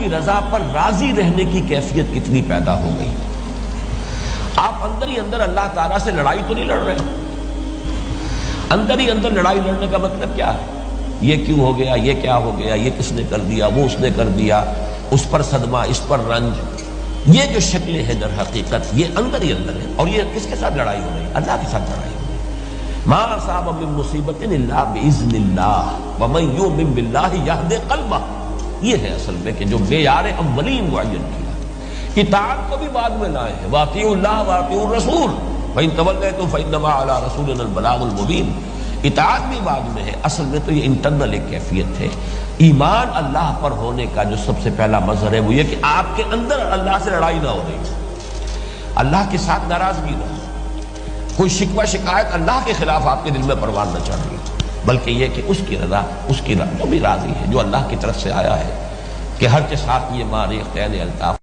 کی رضا پر راضی رہنے کی کیفیت کتنی پیدا ہو گئی. آپ اندر ہی اندر اللہ تعالیٰ سے لڑائی تو نہیں لڑ رہے. اندر ہی اندر لڑائی لڑنے کا مطلب کیا ہے؟ یہ کیوں ہو گیا، یہ کیا ہو گیا، یہ کس نے کر دیا، وہ اس نے کر دیا، اس پر صدمہ، اس پر رنج. یہ جو شکلیں ہیں در حقیقت یہ اندر ہی اندر ہے. اور یہ کس کے ساتھ لڑائی ہو رہی ہے؟ اللہ کے ساتھ لڑائی ہو رہی ہے. ما اصاب من مصیبت الا باذن اللہ ومن یؤمن باللہ یہد قلبہ. یہ ہے اصل میں کہ جو معیار اولین معین کیا. اطاعت کو بھی بعد میں لائے ہیں، واطیعوا اللہ واطیعوا الرسول فإن توليتم فإنما على رسولنا البلاغ المبین. اطاعت بھی بعد میں ہے. اصل میں تو یہ انٹرنل ایک کیفیت ہے. ایمان اللہ پر ہونے کا جو سب سے پہلا مظہر ہے وہ یہ کہ آپ کے اندر اللہ سے لڑائی نہ ہو رہی، اللہ کے ساتھ ناراضگی نہ ہو، کوئی شکوہ شکایت اللہ کے خلاف آپ کے دل میں پروان نہ چڑھ رہی، بلکہ یہ کہ اس کی رضا، اس کی جو بھی راضی ہے جو اللہ کی طرف سے آیا ہے کہ ہر کے ساتھ یہ ماریختین الطاف